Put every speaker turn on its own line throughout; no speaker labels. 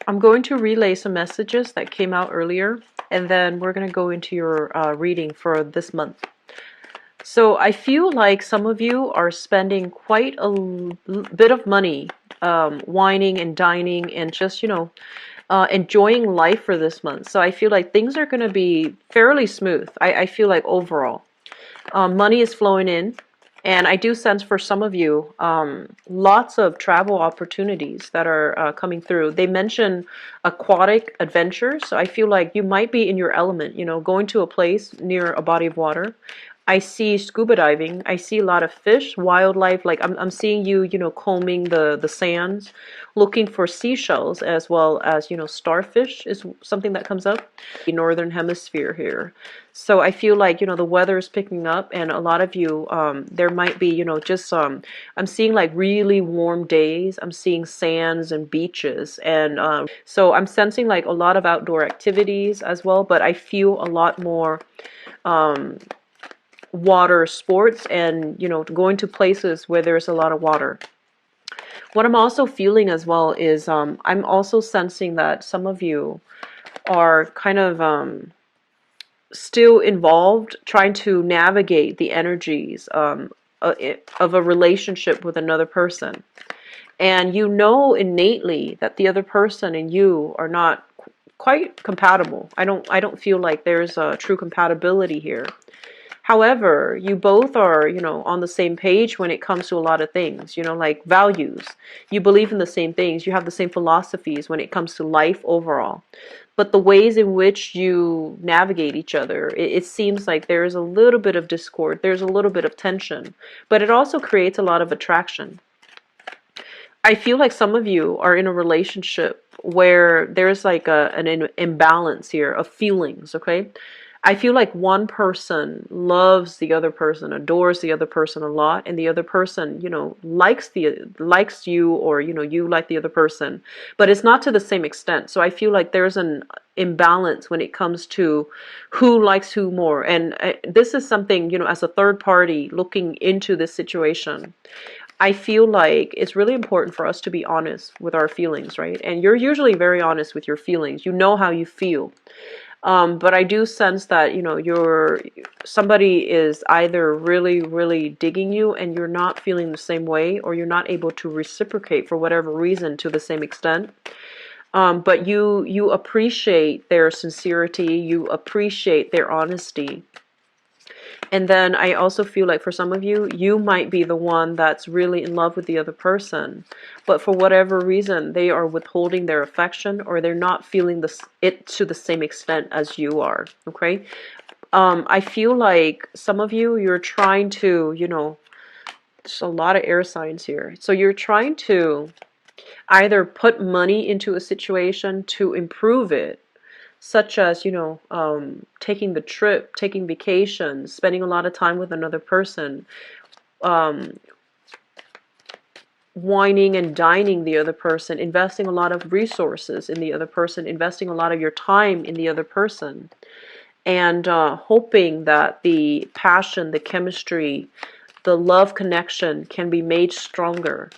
I'm going to relay some messages that came out earlier, and then we're going to go into your reading for this month. So I feel like some of you are spending quite a bit of money whining and dining and just, enjoying life for this month. So I feel like things are going to be fairly smooth. I feel like overall. Money is flowing in. And I do sense for some of you, lots of travel opportunities that are coming through. They mention aquatic adventures. So I feel like you might be in your element, going to a place near a body of water. I see scuba diving. I see a lot of fish, wildlife. Like I'm seeing you, combing the sands, looking for seashells as well as, starfish is something that comes up. The northern hemisphere here. So I feel like, the weather is picking up, and a lot of you, there might be, just I'm seeing like really warm days. I'm seeing sands and beaches, and so I'm sensing like a lot of outdoor activities as well. But I feel a lot more water sports and, going to places where there's a lot of water. What I'm also feeling as well is I'm also sensing that some of you are kind of still involved trying to navigate the energies of a relationship with another person. And you know innately that the other person and you are not quite compatible. I don't feel like there's a true compatibility here. However, you both are, on the same page when it comes to a lot of things, like values. You believe in the same things. You have the same philosophies when it comes to life overall. But the ways in which you navigate each other, it seems like there is a little bit of discord. There's a little bit of tension. But it also creates a lot of attraction. I feel like some of you are in a relationship where there's like an imbalance here of feelings, okay? I feel like one person loves the other person, adores the other person a lot, and the other person, likes you, or you like the other person, but it's not to the same extent. So I feel like there's an imbalance when it comes to who likes who more. And this is something, as a third party looking into this situation, I feel like it's really important for us to be honest with our feelings, right? And you're usually very honest with your feelings. You know how you feel. But I do sense that, somebody is either really, really digging you and you're not feeling the same way, or you're not able to reciprocate for whatever reason to the same extent. But you appreciate their sincerity, you appreciate their honesty. And then I also feel like for some of you, you might be the one that's really in love with the other person, but for whatever reason, they are withholding their affection, or they're not feeling it to the same extent as you are. Okay, I feel like some of you, you're trying to, there's a lot of air signs here, so you're trying to either put money into a situation to improve it, such as, taking the trip, taking vacations, spending a lot of time with another person, wining and dining the other person, investing a lot of resources in the other person, investing a lot of your time in the other person, and hoping that the passion, the chemistry, the love connection can be made stronger.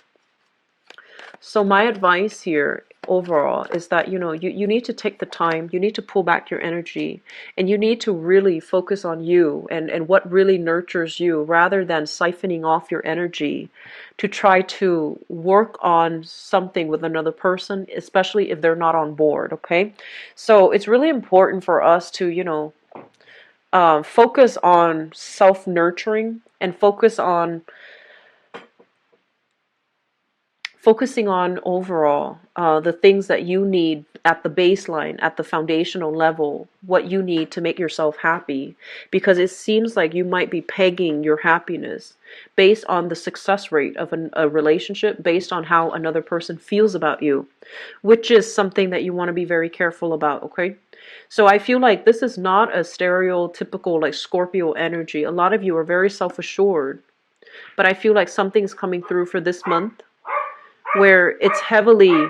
So my advice here overall is that, you need to take the time, you need to pull back your energy, and you need to really focus on you and what really nurtures you, rather than siphoning off your energy to try to work on something with another person, especially if they're not on board, okay? So it's really important for us to, focus on self-nurturing and focusing on overall the things that you need at the baseline, at the foundational level, what you need to make yourself happy. Because it seems like you might be pegging your happiness based on the success rate of a relationship, based on how another person feels about you, which is something that you want to be very careful about, okay? So I feel like this is not a stereotypical like Scorpio energy. A lot of you are very self-assured, but I feel like something's coming through for this month where it's heavily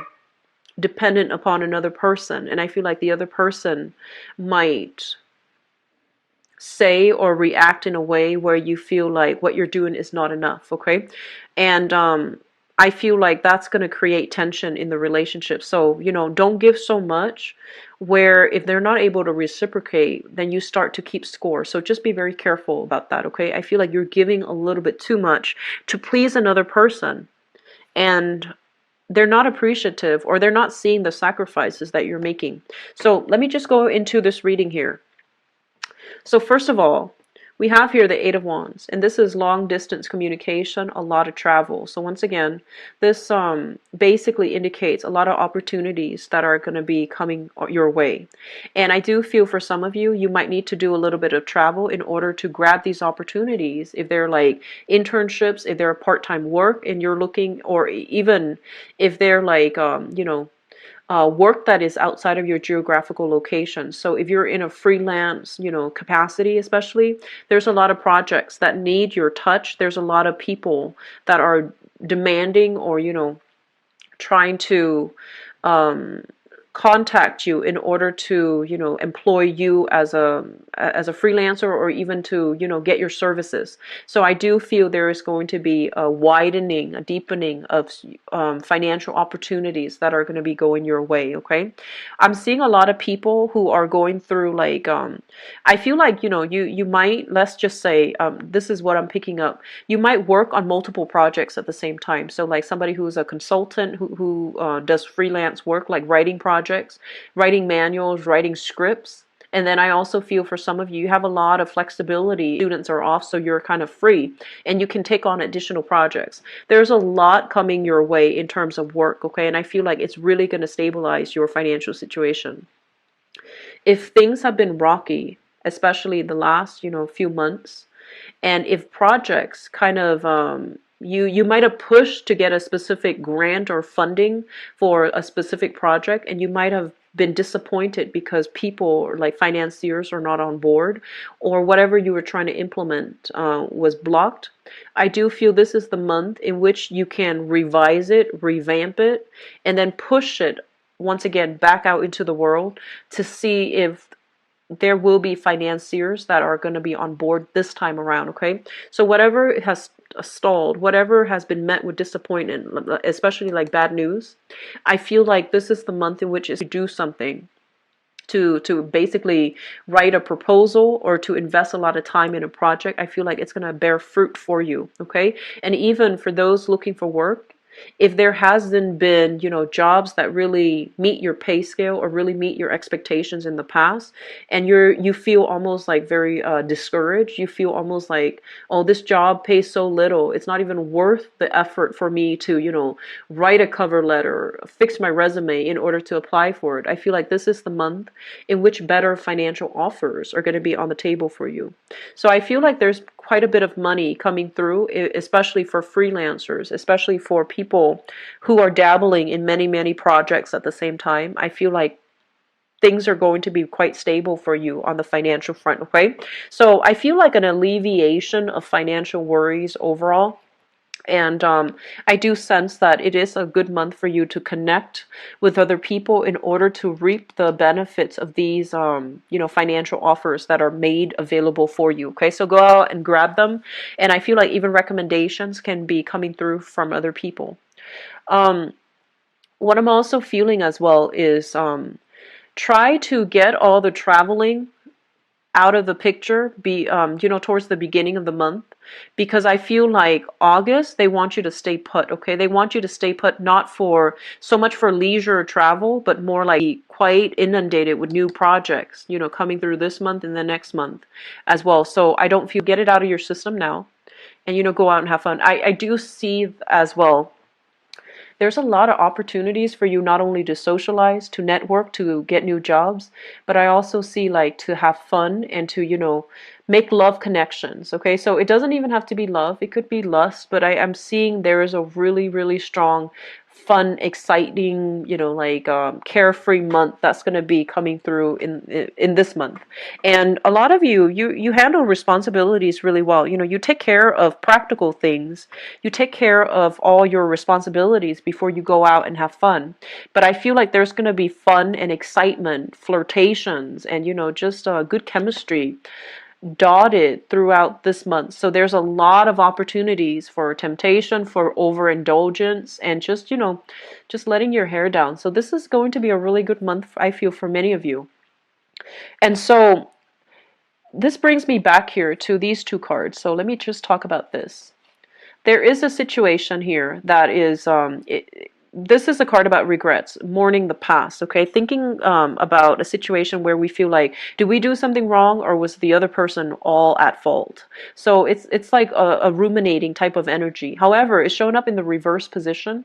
dependent upon another person. And I feel like the other person might say or react in a way where you feel like what you're doing is not enough, okay? And I feel like that's going to create tension in the relationship. So, don't give so much where if they're not able to reciprocate, then you start to keep score. So just be very careful about that, okay? I feel like you're giving a little bit too much to please another person, and they're not appreciative, or they're not seeing the sacrifices that you're making. So let me just go into this reading here. So first of all, we have here the Eight of Wands, and this is long distance communication, a lot of travel. So once again, this basically indicates a lot of opportunities that are going to be coming your way. And I do feel for some of you, you might need to do a little bit of travel in order to grab these opportunities. If they're like internships, if they're part-time work and you're looking, or even if they're like, work that is outside of your geographical location. So if you're in a freelance, capacity, especially, there's a lot of projects that need your touch. There's a lot of people that are demanding, or, trying to contact you in order to employ you as a freelancer, or even to get your services. So I do feel there is going to be a widening, a deepening of financial opportunities that are going to be going your way. Okay, I'm seeing a lot of people who are going through like I feel like you might, let's just say, this is what I'm picking up, you might work on multiple projects at the same time. So like somebody who's a consultant who does freelance work, like writing projects, writing manuals, writing scripts. And then I also feel for some of you, you have a lot of flexibility. Students are off, so you're kind of free and you can take on additional projects. There's a lot coming your way in terms of work, okay? And I feel like it's really going to stabilize your financial situation. If things have been rocky, especially the last, few months, and if projects kind of you might have pushed to get a specific grant or funding for a specific project, and you might have been disappointed because people, like financiers, are not on board, or whatever you were trying to implement was blocked. I do feel this is the month in which you can revise it, revamp it, and then push it once again back out into the world to see if there will be financiers that are going to be on board this time around, okay? So whatever has stalled, whatever has been met with disappointment, especially like bad news, I feel like this is the month in which is to do something, to basically write a proposal, or to invest a lot of time in a project. I feel like it's going to bear fruit for you, okay? And even for those looking for work, if there hasn't been, jobs that really meet your pay scale or really meet your expectations in the past, and you feel almost like very discouraged, you feel almost like, oh, this job pays so little, it's not even worth the effort for me to, write a cover letter, fix my resume in order to apply for it. I feel like this is the month in which better financial offers are going to be on the table for you. So I feel like there's quite a bit of money coming through, especially for freelancers, especially for people who are dabbling in many, many projects at the same time. I feel like things are going to be quite stable for you on the financial front, okay? So I feel like an alleviation of financial worries overall. And I do sense that it is a good month for you to connect with other people in order to reap the benefits of these, financial offers that are made available for you. Okay, so go out and grab them. And I feel like even recommendations can be coming through from other people. What I'm also feeling as well is try to get all the traveling out of the picture, towards the beginning of the month, because I feel like August, they want you to stay put, okay? They want you to stay put, not for so much for leisure travel, but more like quite inundated with new projects, coming through this month and the next month as well. So I don't feel, get it out of your system now and, go out and have fun. I do see as well, there's a lot of opportunities for you not only to socialize, to network, to get new jobs, but I also see like to have fun and to, make love connections. Okay, so it doesn't even have to be love, it could be lust, but I'm seeing there is a really, really strong, fun, exciting, carefree month that's going to be coming through in this month. And a lot of you handle responsibilities really well. You take care of practical things, you take care of all your responsibilities before you go out and have fun. But I feel like there's going to be fun and excitement, flirtations, and just good chemistry dotted throughout this month. So there's a lot of opportunities for temptation, for overindulgence, and just, just letting your hair down. So this is going to be a really good month, I feel, for many of you. And so this brings me back here to these two cards. So let me just talk about this. There is a situation here that is, this is a card about regrets, mourning the past, okay? Thinking about a situation where we feel like, did we do something wrong, or was the other person all at fault? So it's like a ruminating type of energy. However, it's shown up in the reverse position.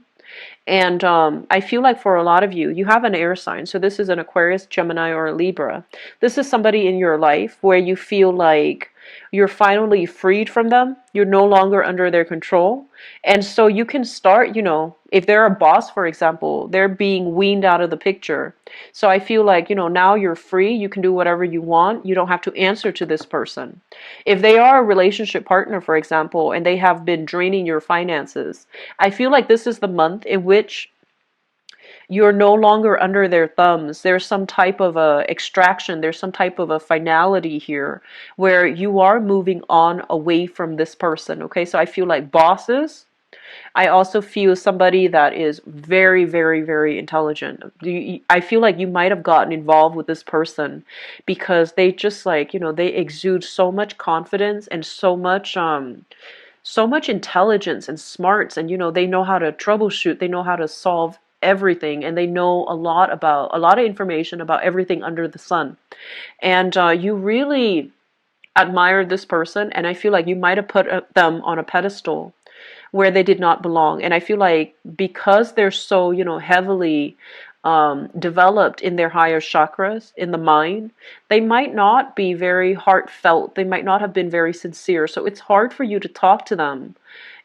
And I feel like for a lot of you, you have an air sign. So this is an Aquarius, Gemini, or a Libra. This is somebody in your life where you feel like you're finally freed from them. You're no longer under their control. And so you can start, if they're a boss, for example, they're being weaned out of the picture. So I feel like, now you're free. You can do whatever you want. You don't have to answer to this person. If they are a relationship partner, for example, and they have been draining your finances, I feel like this is the month in which you're no longer under their thumbs. There's some type of a extraction. There's some type of a finality here where you are moving on away from this person. Okay, so I feel like bosses. I also feel somebody that is very, very, very intelligent. I feel like you might have gotten involved with this person because they just they exude so much confidence and so much intelligence and smarts, and they know how to troubleshoot, they know how to solve everything, and they know a lot of information about everything under the sun. And you really admire this person, and I feel like you might have put them on a pedestal where they did not belong. And I feel like because they're so heavily developed in their higher chakras, in the mind, they might not be very heartfelt. They might not have been very sincere. So it's hard for you to talk to them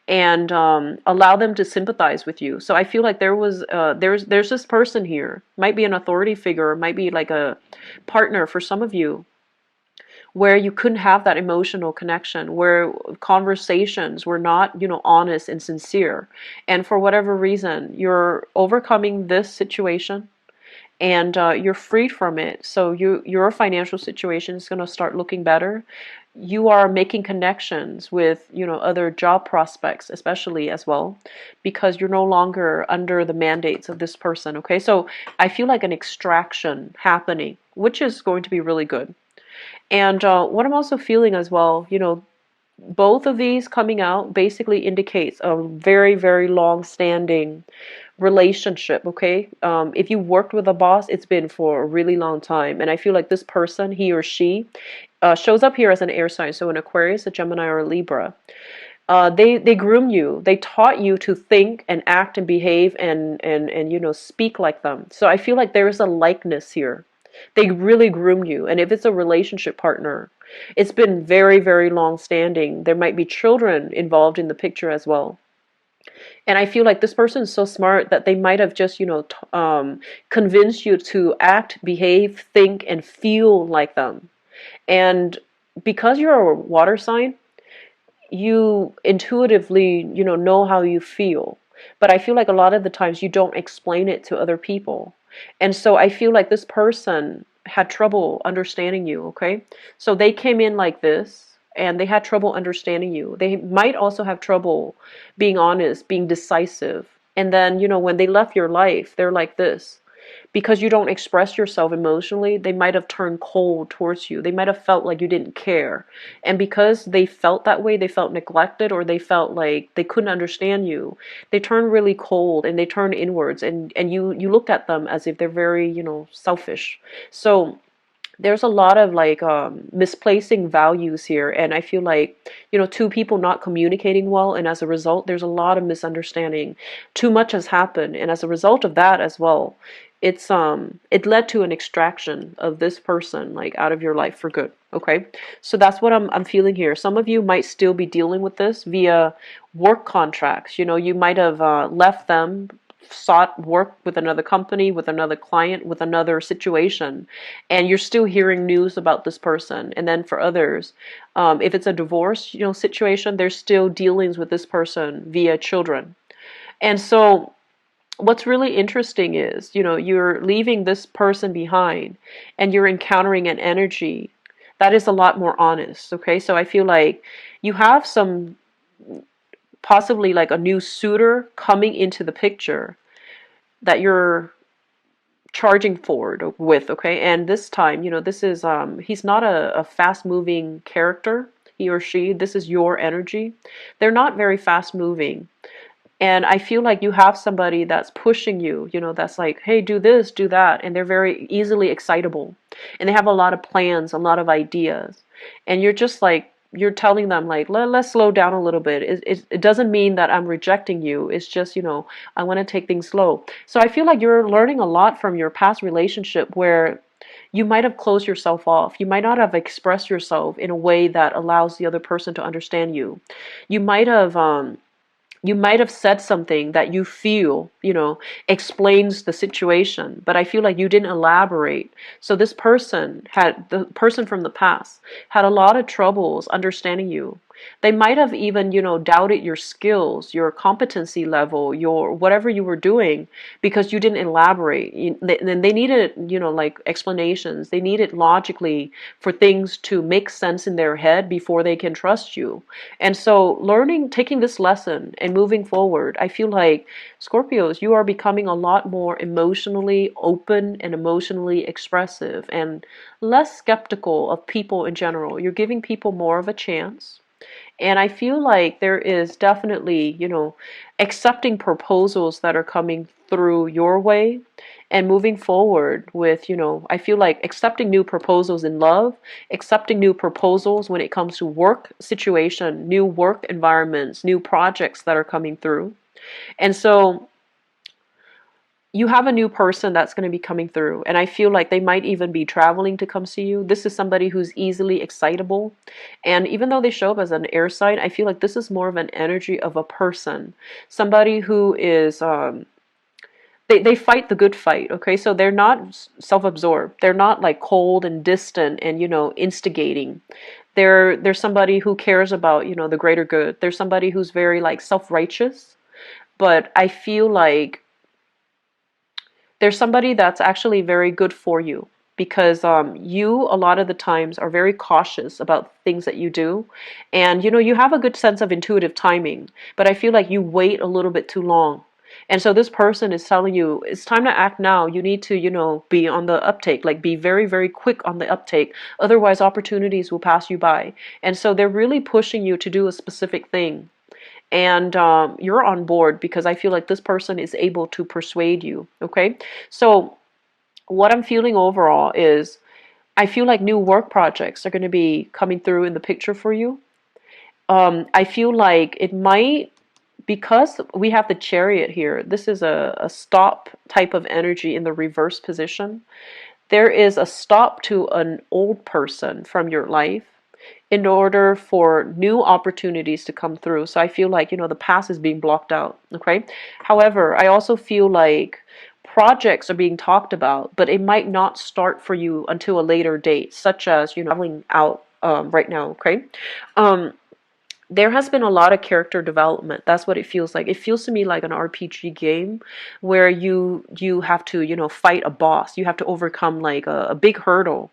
and allow them to sympathize with you. So I feel like there's this person here, might be an authority figure, might be like a partner for some of you, where you couldn't have that emotional connection, where conversations were not, honest and sincere. And for whatever reason, you're overcoming this situation and you're freed from it. So your financial situation is going to start looking better. You are making connections with, other job prospects, especially as well, because you're no longer under the mandates of this person. Okay, so I feel like an extraction happening, which is going to be really good. And what I'm also feeling as well, both of these coming out basically indicates a very, very long-standing relationship, okay? If you worked with a boss, it's been for a really long time. And I feel like this person, he or she, shows up here as an air sign, so an Aquarius, a Gemini, or a Libra. They groom you. They taught you to think and act and behave and speak like them. So I feel like there is a likeness here. They really groom you. And if it's a relationship partner, it's been very, very long standing. There might be children involved in the picture as well. And I feel like this person is so smart that they might have just, convinced you to act, behave, think, and feel like them. And because you're a water sign, you intuitively, know how you feel. But I feel like a lot of the times you don't explain it to other people. And so I feel like this person had trouble understanding you, okay? So they came in like this and they had trouble understanding you. They might also have trouble being honest, being decisive. And then, when they left your life, they're like this. Because you don't express yourself emotionally, they might have turned cold towards you. They might have felt like you didn't care. And because they felt that way, they felt neglected, or they felt like they couldn't understand you, they turned really cold and they turned inwards, and you looked at them as if they're very, selfish. So there's a lot of misplacing values here, and I feel like two people not communicating well, and as a result there's a lot of misunderstanding. Too much has happened, and as a result of that as well, it led to an extraction of this person out of your life for good. Okay, so that's what I'm feeling here. Some of you might still be dealing with this via work contracts. You might have left them, sought work with another company, with another client, with another situation, and you're still hearing news about this person. And then for others, if it's a divorce situation, there's still dealings with this person via children. And so what's really interesting is, you're leaving this person behind and you're encountering an energy that is a lot more honest. Okay, so I feel like you have some, possibly like a new suitor coming into the picture that you're charging forward with. Okay, and this time, this is he's not a fast moving character, he or she. This is your energy. They're not very fast moving. And I feel like you have somebody that's pushing you, that's like, hey, do this, do that. And they're very easily excitable. And they have a lot of plans, a lot of ideas. And you're just like, you're telling them, like, let's slow down a little bit. It doesn't mean that I'm rejecting you. It's just, I want to take things slow. So I feel like you're learning a lot from your past relationship where you might have closed yourself off. You might not have expressed yourself in a way that allows the other person to understand you. You might have, said something that you feel, explains the situation, but I feel like you didn't elaborate. So the person from the past had a lot of troubles understanding you. They might have even, doubted your skills, your competency level, your whatever you were doing, because you didn't elaborate. And they needed, like explanations. They needed logically for things to make sense in their head before they can trust you. And so taking this lesson and moving forward, I feel like Scorpios, you are becoming a lot more emotionally open and emotionally expressive and less skeptical of people in general. You're giving people more of a chance. And I feel like there is definitely, accepting proposals that are coming through your way and moving forward with, I feel like accepting new proposals in love, accepting new proposals when it comes to work situation, new work environments, new projects that are coming through. And so you have a new person that's going to be coming through, and I feel like they might even be traveling to come see you. This is somebody who's easily excitable, and even though they show up as an air sign, I feel like this is more of an energy of a person, somebody who is they fight the good fight. Okay, so they're not self-absorbed, they're not like cold and distant and instigating. They're somebody who cares about the greater good. They're somebody who's very like self-righteous, but I feel like there's somebody that's actually very good for you, because you a lot of the times are very cautious about things that you do, and you have a good sense of intuitive timing, but I feel like you wait a little bit too long. And so this person is telling you it's time to act now. You need to be on the uptake, like be very, very quick on the uptake, otherwise opportunities will pass you by. And so they're really pushing you to do a specific thing, and you're on board because I feel like this person is able to persuade you. Okay, so what I'm feeling overall is I feel like new work projects are going to be coming through in the picture for you. I feel like it might, because we have the Chariot here, this is a stop type of energy in the reverse position. There is a stop to an old person from your life in order for new opportunities to come through. So I feel like, the past is being blocked out. Okay. However, I also feel like projects are being talked about, but it might not start for you until a later date, such as, traveling out right now. Okay. There has been a lot of character development. That's what it feels like. It feels to me like an RPG game where you have to, fight a boss. You have to overcome like a big hurdle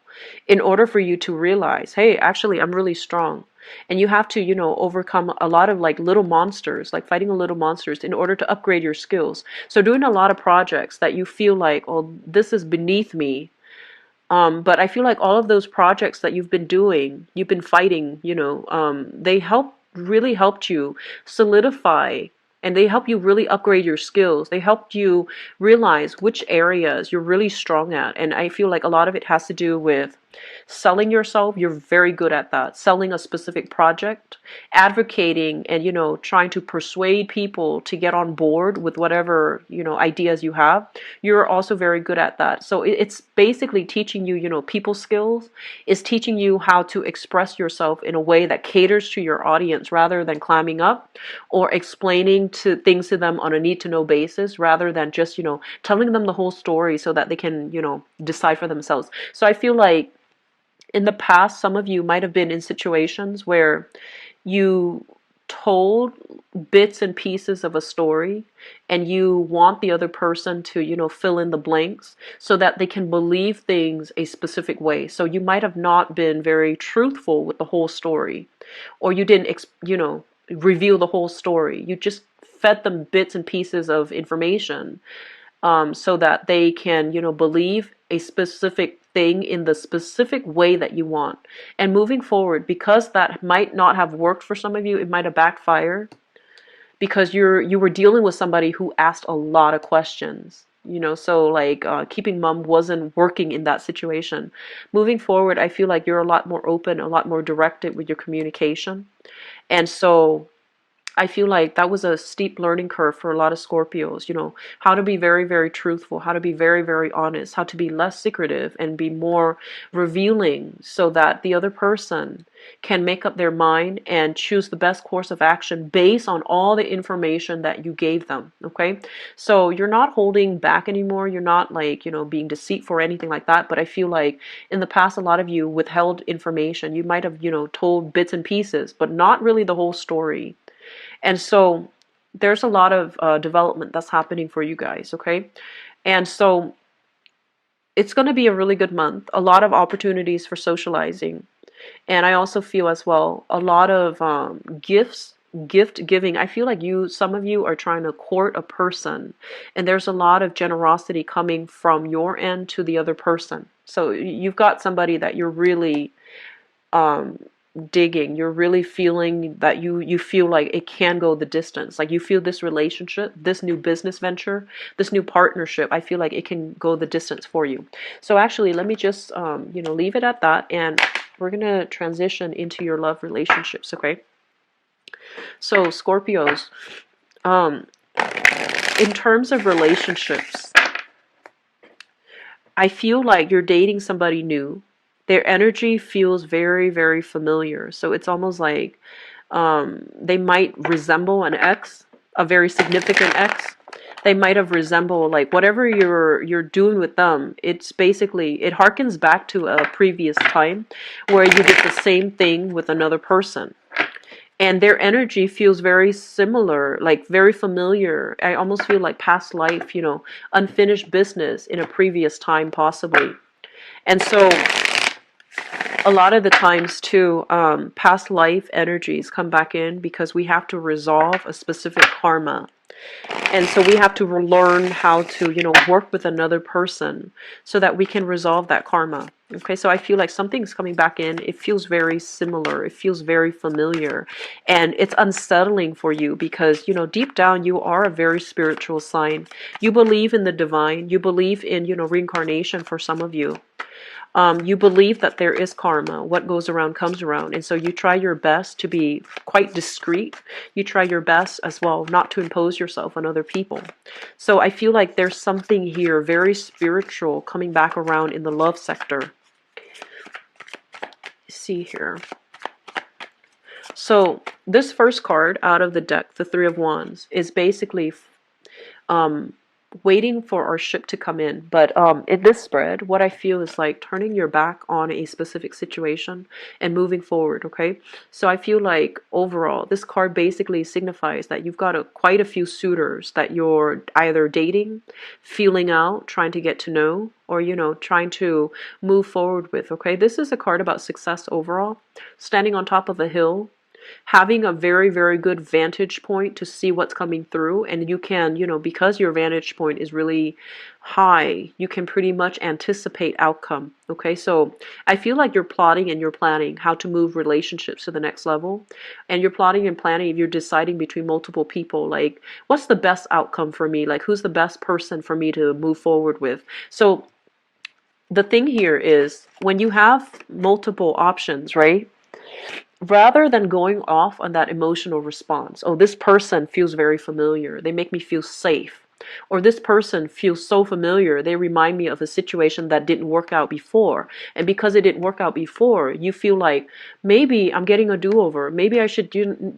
in order for you to realize, hey, actually, I'm really strong. And you have to, overcome a lot of like little monsters, like fighting little monsters in order to upgrade your skills. So doing a lot of projects that you feel like, oh, this is beneath me. But I feel like all of those projects that you've been doing, you've been fighting, they really helped you solidify, and they help you really upgrade your skills. They helped you realize which areas you're really strong at. And I feel like a lot of it has to do with selling yourself. You're very good at that. Selling a specific project, advocating, and trying to persuade people to get on board with whatever ideas you have. You're also very good at that. So it's basically teaching you people skills. Is teaching you how to express yourself in a way that caters to your audience rather than climbing up or explaining things to them on a need to know basis, rather than just telling them the whole story so that they can decide for themselves. So I feel like in the past, some of you might have been in situations where you told bits and pieces of a story, and you want the other person to, you know, fill in the blanks so that they can believe things a specific way. So you might have not been very truthful with the whole story, or you didn't, you know, reveal the whole story. You just fed them bits and pieces of information, so that they can, you know, believe a specific thing in the specific way that you want. And moving forward, because that might not have worked for some of you, it might have backfired because you were dealing with somebody who asked a lot of questions. You know, so like keeping mum wasn't working in that situation. Moving forward, I feel like you're a lot more open, a lot more directed with your communication. And so I feel like that was a steep learning curve for a lot of Scorpios, you know, how to be very, very truthful, how to be very, very honest, how to be less secretive and be more revealing so that the other person can make up their mind and choose the best course of action based on all the information that you gave them. Okay. So you're not holding back anymore. You're not like, you know, being deceitful or anything like that. But I feel like in the past, a lot of you withheld information. You might have, you know, told bits and pieces, but not really the whole story. And so there's a lot of development that's happening for you guys, okay? And so it's going to be a really good month, a lot of opportunities for socializing. And I also feel as well a lot of gift giving. I feel like some of you are trying to court a person, and there's a lot of generosity coming from your end to the other person. So you've got somebody that you're really digging, you're really feeling that you feel like it can go the distance, like you feel this relationship, this new business venture, this new partnership, I feel like it can go the distance for you. So actually let me just you know, leave it at that, and we're gonna transition into your love relationships. Okay, so Scorpios, in terms of relationships, I feel like you're dating somebody new. Their energy feels very, very familiar. So it's almost like they might resemble an ex, a very significant ex. They might have resembled, like, whatever you're doing with them. It's basically, it harkens back to a previous time where you did the same thing with another person. And their energy feels very similar, like very familiar. I almost feel like past life, you know, unfinished business in a previous time possibly. And so a lot of the times too, past life energies come back in because we have to resolve a specific karma. And so we have to learn how to, you know, work with another person so that we can resolve that karma. Okay, so I feel like something's coming back in. It feels very similar. It feels very familiar. And it's unsettling for you because, you know, deep down you are a very spiritual sign. You believe in the divine. You believe in, you know, reincarnation for some of you. You believe that there is karma. What goes around comes around. And so you try your best to be quite discreet. You try your best as well not to impose yourself on other people. So I feel like there's something here very spiritual coming back around in the love sector. See here. So this first card out of the deck, the Three of Wands, is basically waiting for our ship to come in. But in this spread, what I feel is like turning your back on a specific situation and moving forward. Okay, so I feel like overall this card basically signifies that you've got quite a few suitors that you're either dating, feeling out, trying to get to know, or, you know, trying to move forward with. Okay, this is a card about success overall, standing on top of a hill, having a very, very good vantage point to see what's coming through. And you can, you know, because your vantage point is really high, you can pretty much anticipate outcome. Okay, so I feel like you're plotting and you're planning how to move relationships to the next level. And you're plotting and planning, you're deciding between multiple people, like, what's the best outcome for me? Like, who's the best person for me to move forward with? So the thing here is when you have multiple options, right? Rather than going off on that emotional response, oh, this person feels very familiar, they make me feel safe, or this person feels so familiar, they remind me of a situation that didn't work out before, and because it didn't work out before, you feel like maybe I'm getting a do-over, maybe I should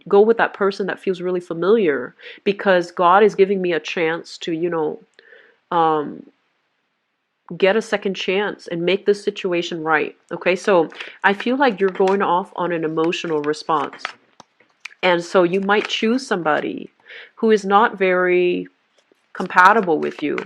go with that person that feels really familiar because God is giving me a chance to, you know, get a second chance and make this situation right. Okay, so I feel like you're going off on an emotional response. And so you might choose somebody who is not very compatible with you,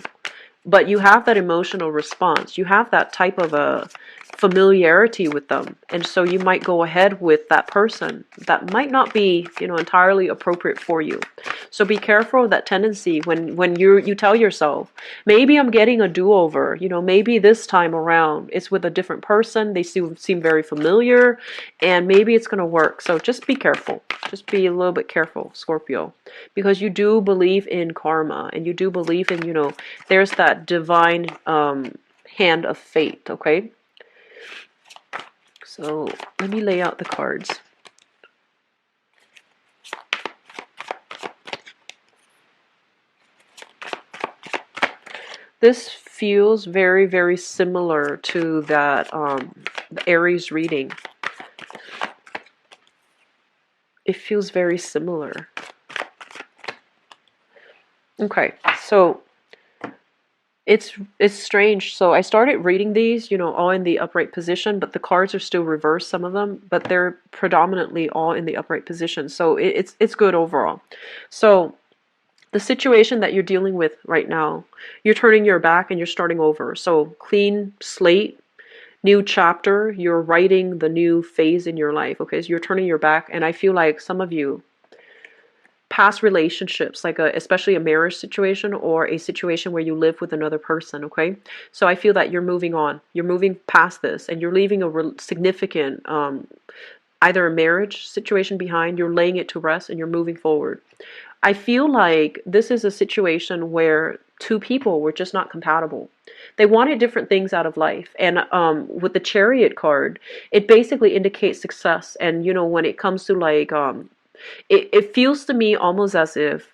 but you have that emotional response. You have that type of a familiarity with them. And so you might go ahead with that person that might not be, entirely appropriate for you. So be careful of that tendency when you tell yourself, maybe I'm getting a do-over, maybe this time around it's with a different person. They seem very familiar, and maybe it's going to work. So just be careful. Just be a little bit careful, Scorpio, because you do believe in karma, and you do believe in, there's that divine hand of fate, okay? So let me lay out the cards. This feels very, very similar to that the Aries reading. It feels very similar. Okay, so it's strange. So I started reading these, all in the upright position, but the cards are still reversed, some of them, but they're predominantly all in the upright position. So it's good overall. So the situation that you're dealing with right now, you're turning your back and you're starting over. So clean slate, new chapter, you're writing the new phase in your life. Okay, so you're turning your back, and I feel like some of you, past relationships, like especially a marriage situation or a situation where you live with another person, okay? So I feel that you're moving on. You're moving past this, and you're leaving a significant, either a marriage situation behind, you're laying it to rest, and you're moving forward. I feel like this is a situation where two people were just not compatible. They wanted different things out of life. And with the Chariot card, it basically indicates success. And, when it comes to like, it feels to me almost as if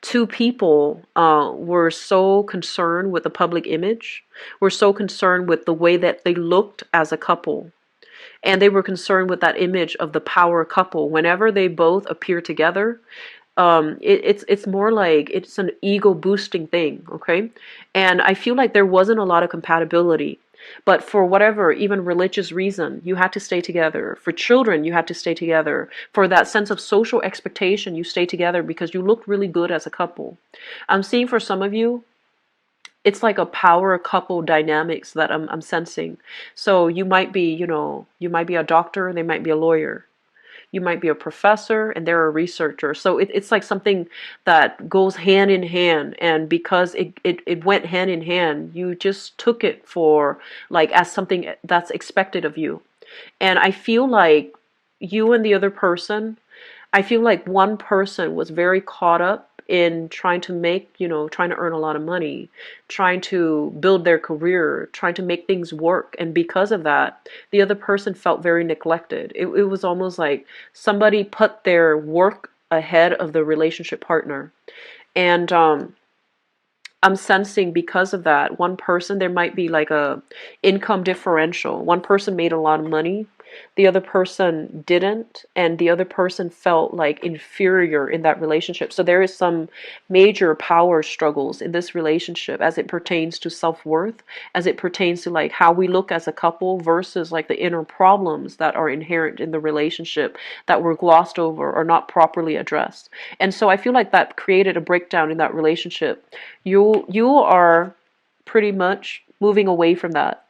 two people were so concerned with the public image, were so concerned with the way that they looked as a couple. And they were concerned with that image of the power couple. Whenever they both appear together, it's more like it's an ego boosting thing, okay? And I feel like there wasn't a lot of compatibility. But for whatever, even religious reason, you had to stay together. For children, you had to stay together. For that sense of social expectation, you stay together because you looked really good as a couple. I'm seeing for some of you, it's like a power couple dynamics that I'm sensing. So you might be, you might be a doctor, they might be a lawyer. You might be a professor and they're a researcher. So it's like something that goes hand in hand. And because it went hand in hand, you just took it for like as something that's expected of you. And I feel like you and the other person, I feel like one person was very caught up in trying to make, trying to earn a lot of money, trying to build their career, trying to make things work. And because of that, the other person felt very neglected. It was almost like somebody put their work ahead of the relationship partner. And I'm sensing because of that, one person, there might be like a income differential. One person made a lot of money, the other person didn't, and the other person felt like inferior in that relationship. So there is some major power struggles in this relationship as it pertains to self-worth, as it pertains to like how we look as a couple versus like the inner problems that are inherent in the relationship that were glossed over or not properly addressed. And so I feel like that created a breakdown in that relationship. You are pretty much moving away from that.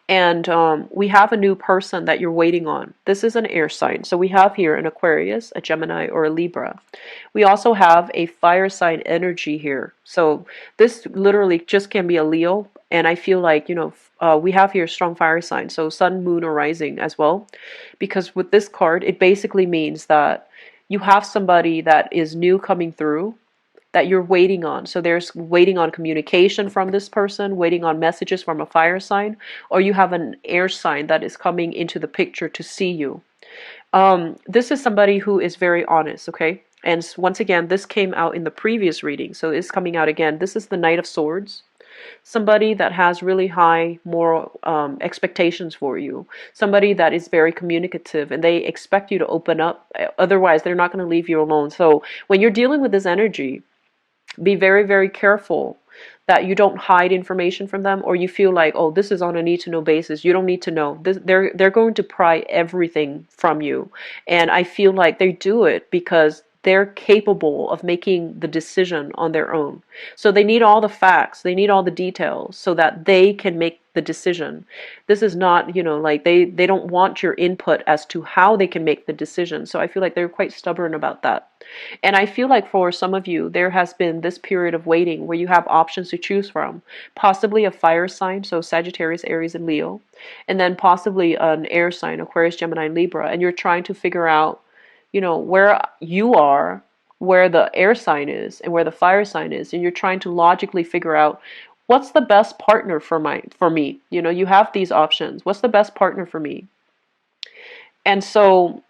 And we have a new person that you're waiting on. This is an air sign. So we have here an Aquarius, a Gemini, or a Libra. We also have a fire sign energy here. So this literally just can be a Leo. And I feel like, we have here strong fire sign. So sun, moon, or rising as well. Because with this card, it basically means that you have somebody that is new coming through that you're waiting on. So there's waiting on communication from this person, waiting on messages from a fire sign, or you have an air sign that is coming into the picture to see you. This is somebody who is very honest, okay? And once again, this came out in the previous reading, so it's coming out again. This is the Knight of Swords. Somebody that has really high moral expectations for you. Somebody that is very communicative and they expect you to open up. Otherwise, they're not going to leave you alone. So when you're dealing with this energy, be very, very careful that you don't hide information from them, or you feel like, oh, this is on a need to know basis. You don't need to know. They're going to pry everything from you. And I feel like they do it because they're capable of making the decision on their own. So they need all the facts, they need all the details so that they can make the decision. This is not, like they don't want your input as to how they can make the decision. So I feel like they're quite stubborn about that. And I feel like for some of you, there has been this period of waiting where you have options to choose from. Possibly a fire sign, so Sagittarius, Aries, and Leo. And then possibly an air sign, Aquarius, Gemini, Libra. And you're trying to figure out, where you are, where the air sign is, and where the fire sign is. And you're trying to logically figure out, what's the best partner for me? You have these options. What's the best partner for me? And so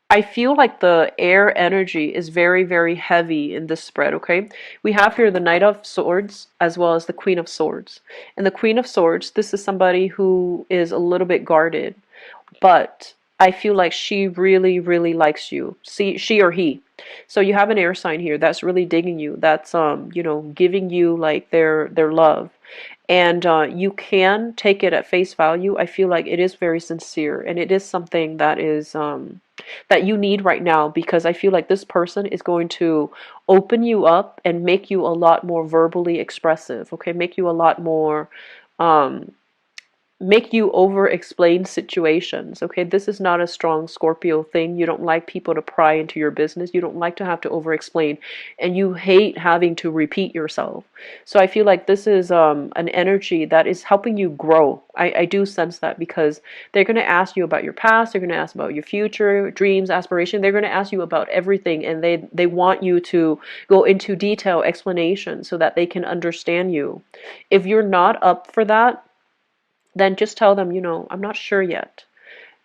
I feel like the air energy is very, very heavy in this spread, okay? We have here the Knight of Swords as well as the Queen of Swords. And the Queen of Swords, this is somebody who is a little bit guarded, but I feel like she really, really likes you. See, she or he. So you have an air sign here that's really digging you. That's giving you like their love. And you can take it at face value. I feel like it is very sincere, and it is something that is that you need right now, because I feel like this person is going to open you up and make you a lot more verbally expressive. Okay, make you a lot more make you over explain situations. Okay, this is not a strong Scorpio thing. You don't like people to pry into your business. You don't like to have to over explain, and you hate having to repeat yourself. So I feel like this is an energy that is helping you grow. I do sense that, because they're going to ask you about your past, they're going to ask about your future, dreams, aspiration. They're going to ask you about everything, and they want you to go into detail explanation so that they can understand you. If you're not up for that, then just tell them, I'm not sure yet.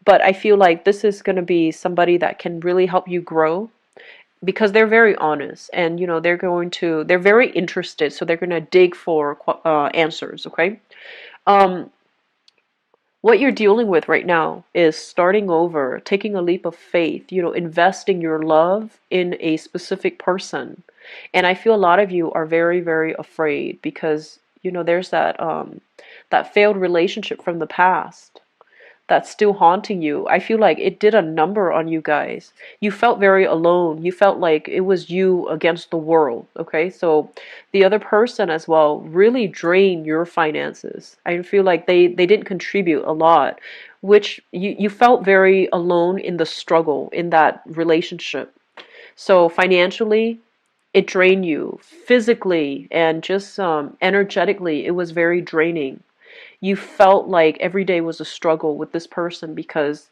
But I feel like this is going to be somebody that can really help you grow, because they're very honest, and they're very interested, so they're going to dig for answers. Okay. What you're dealing with right now is starting over, taking a leap of faith, investing your love in a specific person. And I feel a lot of you are very, very afraid, because there's that failed relationship from the past that's still haunting you. I feel like it did a number on you guys. You felt very alone. You felt like it was you against the world. Okay, so the other person as well really drained your finances. I feel like they didn't contribute a lot, which you felt very alone in the struggle in that relationship. So financially, it drained you. Physically and just energetically, it was very draining. You felt like every day was a struggle with this person, because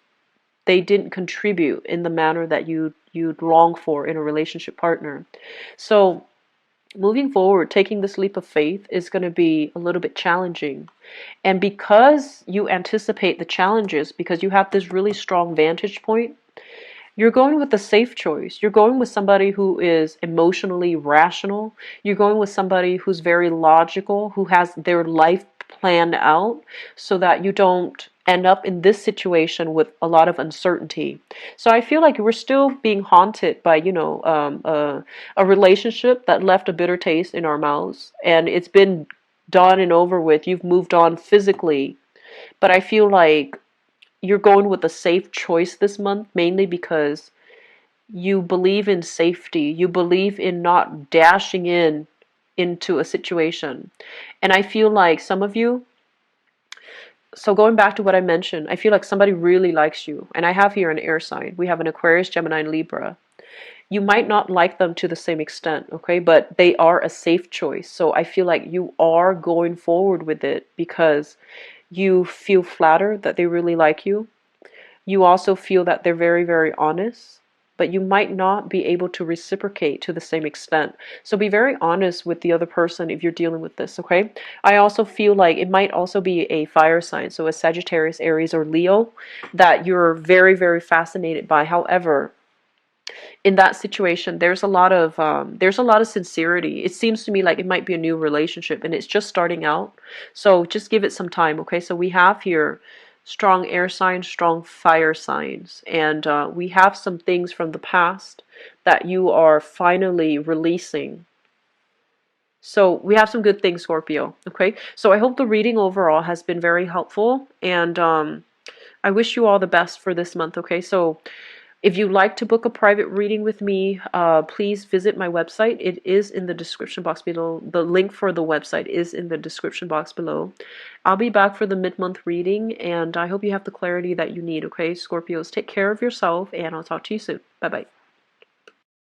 they didn't contribute in the manner that you'd long for in a relationship partner. So moving forward, taking this leap of faith is going to be a little bit challenging. And because you anticipate the challenges, because you have this really strong vantage point, you're going with the safe choice. You're going with somebody who is emotionally rational. You're going with somebody who's very logical, who has their life planned out, so that you don't end up in this situation with a lot of uncertainty. So I feel like we're still being haunted by, a relationship that left a bitter taste in our mouths, and it's been done and over with. You've moved on physically, but I feel like you're going with a safe choice this month, mainly because you believe in safety. You believe in not dashing into a situation. And I feel like some of you, so going back to what I mentioned, I feel like somebody really likes you. And I have here an air sign. We have an Aquarius, Gemini, and Libra. You might not like them to the same extent, okay? But they are a safe choice. So I feel like you are going forward with it because you feel flattered that they really like you. You also feel that they're very, very honest, but you might not be able to reciprocate to the same extent. So be very honest with the other person if you're dealing with this, okay? I also feel like it might also be a fire sign, so a Sagittarius, Aries, or Leo, that you're very, very fascinated by. However, in that situation, there's a lot of sincerity. It seems to me like it might be a new relationship and it's just starting out. So just give it some time, okay? So we have here strong air signs, strong fire signs, and we have some things from the past that you are finally releasing. So we have some good things, Scorpio. Okay. So I hope the reading overall has been very helpful, and I wish you all the best for this month. Okay. So if you'd like to book a private reading with me, please visit my website. It is in the description box below. The link for the website is in the description box below. I'll be back for the mid-month reading, and I hope you have the clarity that you need, okay, Scorpios? Take care of yourself, and I'll talk to you soon. Bye-bye.